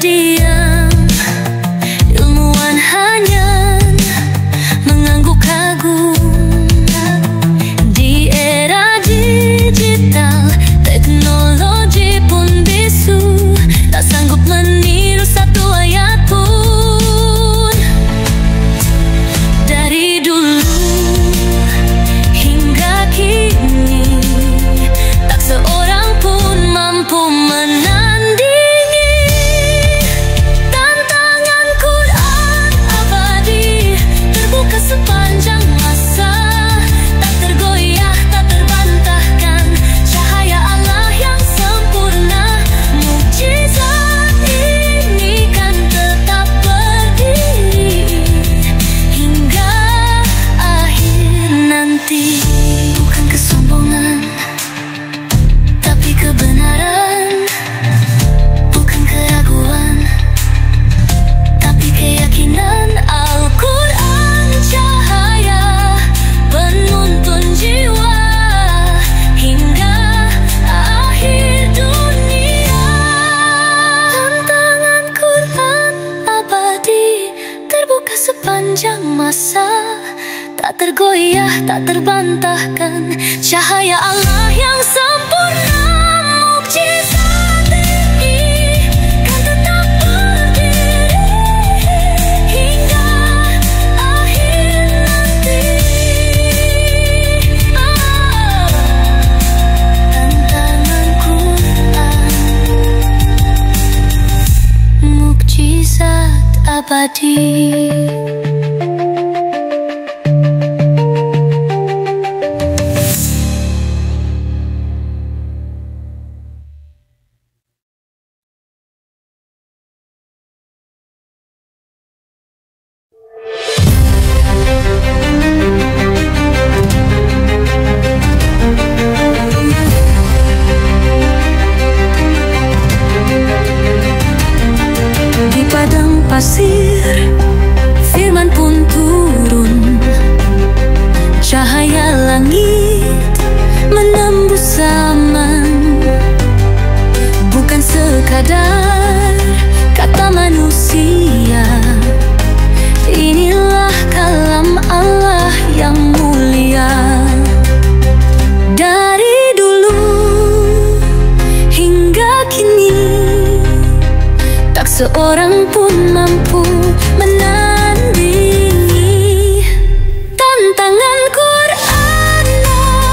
terdiam, ilmuwan hanya mengangguk kagum. Di era digital, teknologi pun bisu, tak sanggup meniru satu ayat pun. Dari dulu hingga kini, tak seorang pun mampu menandingi tantangan Quran abadi, terbuka sepanjang masa, tak tergoyah, tak terbantahkan, cahaya Allah yang sempurna. Mukjizat ini kan tetap berdiri hingga akhir nanti. Bukan kesombongan, tapi kebenaran. Bukan keraguan, tapi keyakinan. Al-Quran cahaya penuntun jiwa hingga akhir dunia. Tantangan Quran abadi, terbuka sepanjang masa, tak tergoyah, tak terbantahkan, cahaya Allah yang sempurna. Mukjizat ini kan tetap berdiri hingga akhir nanti. Tantangan Quran, mukjizat abadi. Di padang pasir, firman pun turun, cahaya langit menembus zaman. Bukan sekadar kata manusia, inilah kalam Allah yang mulia. Dari dulu hingga kini, tak seorang pun mampu menandingi tantangan Quran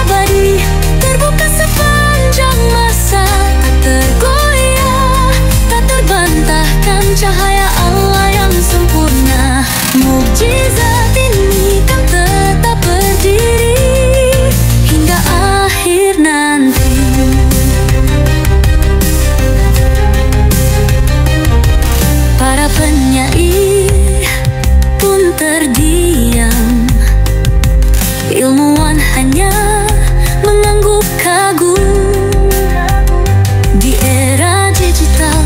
abadi, terbuka sepanjang masa, tak tergoyah, tak terbantahkan, cahaya Allah yang sempurna. Mukjizat ini kan tetap berdiri hingga akhir nanti. Para penyair pun terdiam, ilmuwan hanya mengangguk kagum. Di era digital,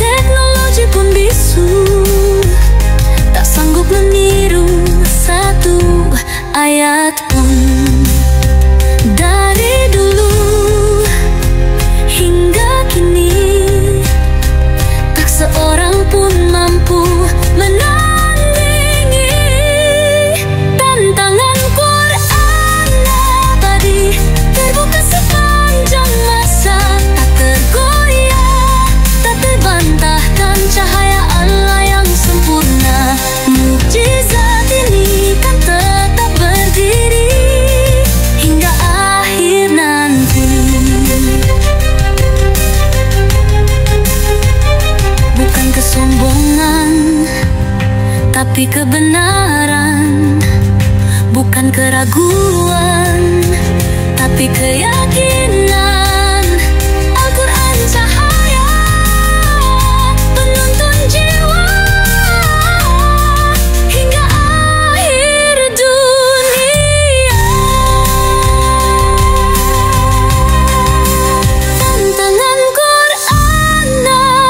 teknologi pun bisu, tak sanggup meniru satu ayat pun. Dari dulu hingga kini, tak seorang pun mampu menandingi tantangan Quran abadi, terbuka sepanjang masa, tak tergoyah, tak terbantahkan, cahaya Allah yang sempurna. Mukjizat ini kan tetap berdiri hingga akhir nanti. Bukan kesombongan, tapi kebenaran. Bukan keraguan, tapi keyakinan. Al-Quran cahaya penuntun jiwa hingga akhir dunia. Tantangan Quran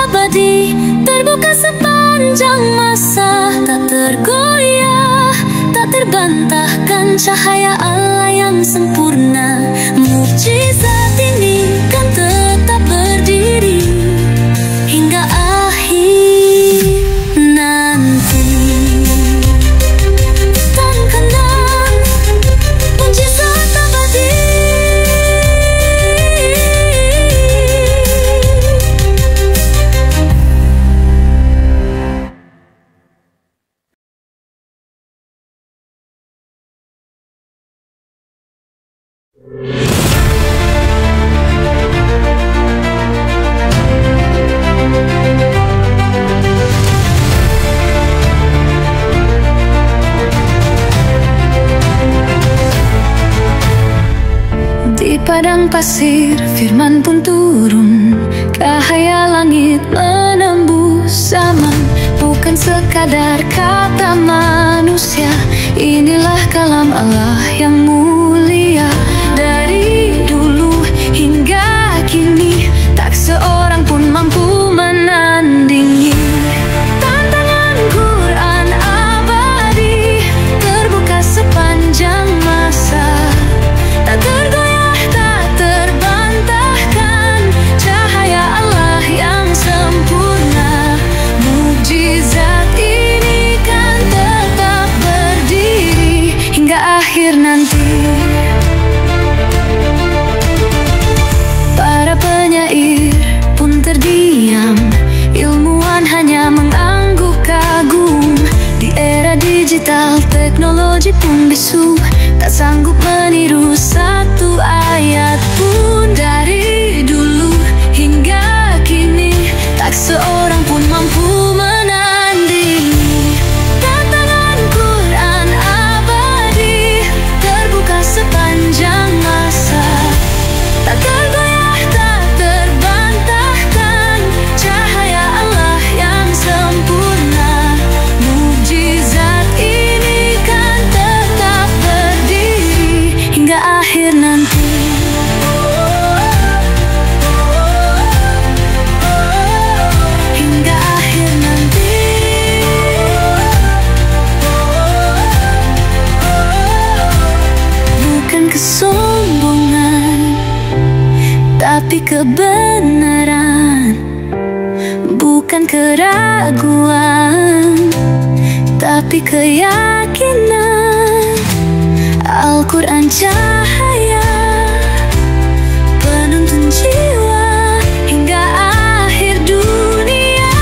abadi, terbuka sepanjang masa, tak tergoyah, tak terbantahkan, cahaya Allah yang sempurna. Mukjizat ini kan tetap berdiri hingga akhir padang pasir, firman pun turun. Cahaya langit menembus zaman, bukan sekadar kata manusia. Inilah kalam Allah yang mulia. Dari dulu hingga kini, tak seorang pun mampu menandingi. Tantangan Quran abadi, terbuka sepanjang masa. Tak tergoyah, tak terbantahkan, cahaya Allah yang sempurna. Mukjizat ini kan tetap berdiri hingga akhir nanti. Para penyair pun terdiam, ilmuwan hanya mengangguk kagum. Di era digital, teknologi pun bisu, tak sanggup meniru satu ayat pun. Dari dulu hingga kini, tak seorang pun mampu menandingi. Tantangan Quran abadi, terbuka sepanjang masa. Tak tergoyah, tak terbantahkan, cahaya Allah yang sempurna. Mukjizat ini kan tetap berdiri hingga akhir nanti. Hingga akhir nanti. Bukan kesombongan, tapi kebenaran. Bukan keraguan, tapi keyakinan. Al-Quran cahaya, penuntun jiwa hingga akhir dunia.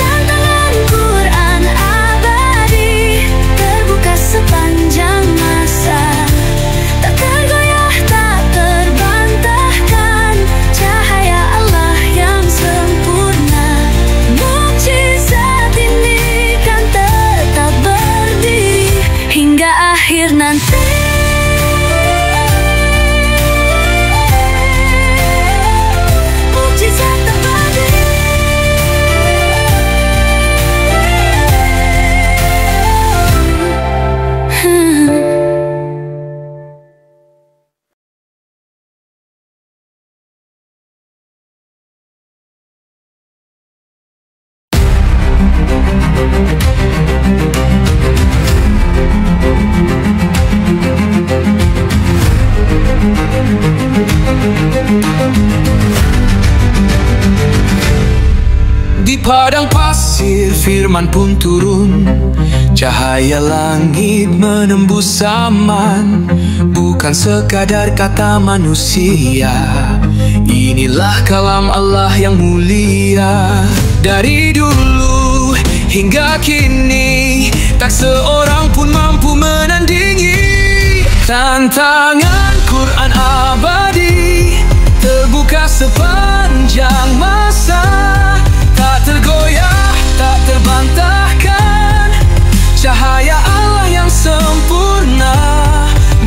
Tantangan Quran abadi, terbuka sepanjang masa. Tak tergoyah, tak terbantahkan, cahaya Allah yang sempurna. Mukjizat ini kan tetap berdiri hingga akhir nanti. Mukjizat abadi. Di padang pasir firman pun turun, cahaya langit menembus zaman, bukan sekadar kata manusia. Inilah kalam Allah yang mulia. Dari dulu hingga kini, tak seorang pun mampu menandingi. Tantangan Quran abadi, terbuka sepanjang masa. Tak tergoyah, tak terbantahkan, cahaya Allah yang sempurna.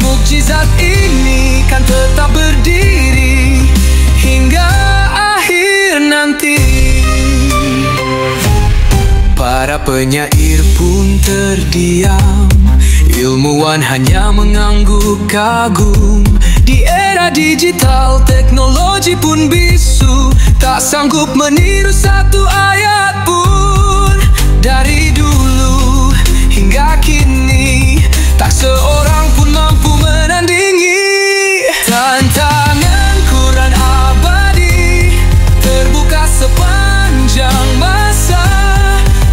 Mukjizat ini kan tetap berdiri hingga akhir nanti. Para penyair pun terdiam, ilmuwan hanya mengangguk kagum. Di era digital, teknologi pun bisu, tak sanggup meniru satu ayat pun. Dari dulu hingga kini, tak seorang pun mampu menandingi. Tantangan Quran abadi, terbuka sepanjang masa.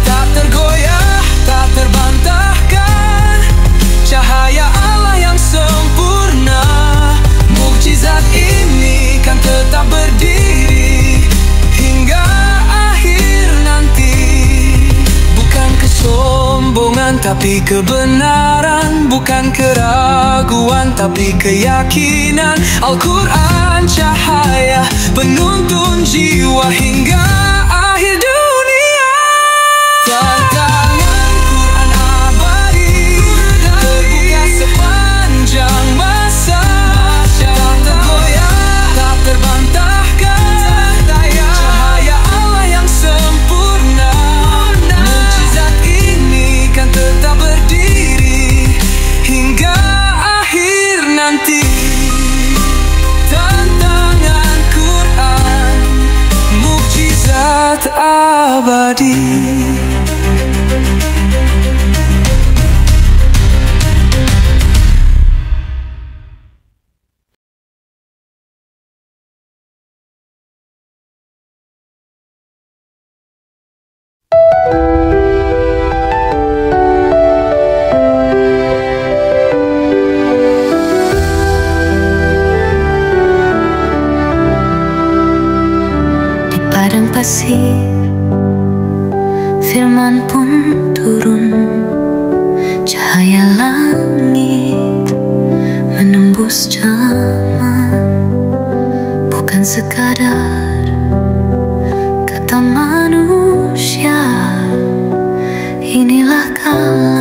Tak tergoyah, tak terbantahkan, cahaya Allah yang sempurna. Mukjizat ini kan tetap berdiri hingga akhir nanti. Bukan kesombongan tapi kebenaran, bukan keraguan tapi keyakinan. Al-Quran cahaya, penuntun jiwa hingga akhir dunia. Tantangan Quran abadi, terbuka abadi. Padang pasir, firman pun turun, cahaya langit menembus zaman. Bukan sekadar kata manusia, inilah kala